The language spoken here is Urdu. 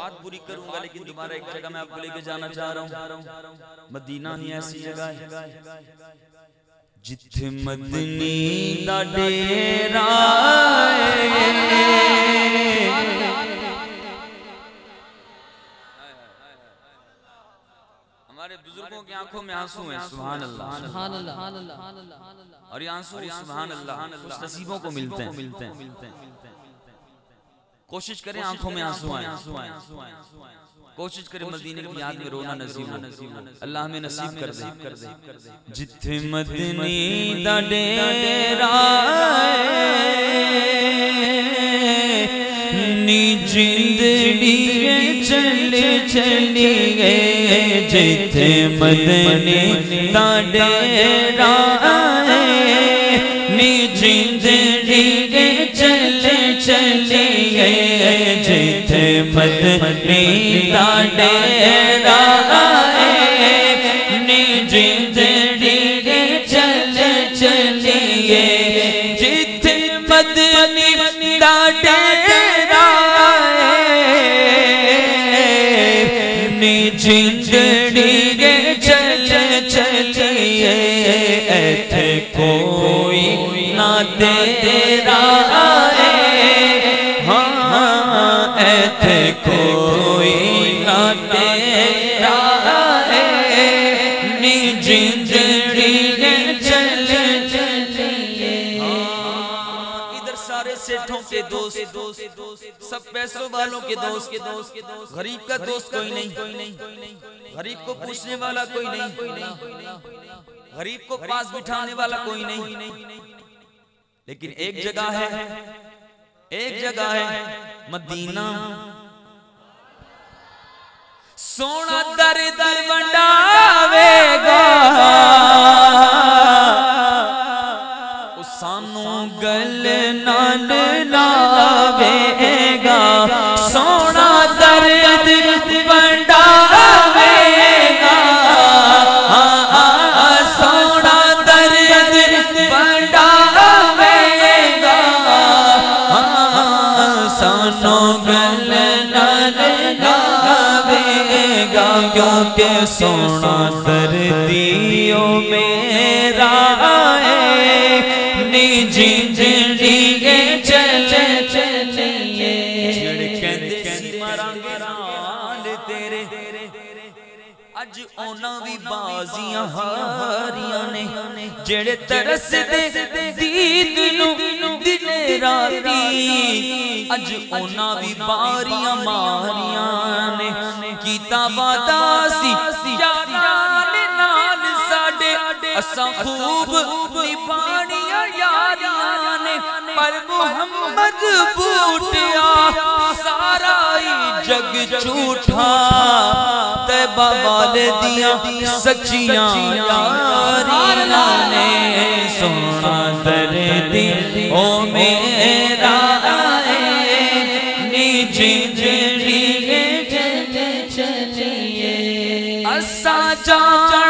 بات بری کروں گا لیکن دوبارہ ایک جگہ میں آپ کو لے کے جانا چاہ رہا ہوں. مدینہ ہی ایسی جگہ ہے جتھے مدنی دا ڈیرا ہمارے بزرگوں کی آنکھوں میں آنسو ہیں. سبحان اللہ. اور یہ آنسو سبحان اللہ خوش نصیبوں کو ملتے ہیں. کوشش کریں آنکھوں میں آنسو آئیں. کوشش کریں مدینے کی یاد میں رونا نصیب ہو. اللہ ہمیں نصیب کر دے. جتھے مدنی دا ڈیرا نی جندڑی چلے چلیے جتھے مدنی دا ڈیرا نی جندڑی چلے چلیے جتھے مدنی دا ڈیرا نی جندڑی چلے چلیے جتھے مدنی دا ڈیرا نی جندڑی چلے چلیے ایتھے کوئی نہ تیرا کوئی نہ تیرا نی جندڑی چلے چلیے. ادھر سارے سیٹھوں کے دوست سب پیسوں والوں کے دوست غریب کا دوست کوئی نہیں. غریب کو پوچھنے والا کوئی نہیں. غریب کو پاس بٹھانے والا کوئی نہیں. لیکن ایک جگہ ہے مدینہ. سونا درد ونڈاوے گا سانوں گل نال لاوے گا. سونا درد ونڈاوے گا سونا درد ونڈاوے گا سانوں گل نال کیونکہ سونا دردیوں میرا نی جندڑی چلے چلیے. جڑ کہندے سی مرانگے نال تیرے اج اونا بھی بازیاں ہاریاں نے. جڑے ترس دے دید نو دن راتی اج اونا بھی باریاں ماریاں نے. کیتا وعدہ سی یاران نال ساڈے اساں خوب نبھانیاں یاریاں نے. پر محمد بوٹیا سارا ہی جگ جھوٹا طیبہ والے دیاں سچیاں یاریاں نے. سونا دردی او میرا نی جندڑی اساں جان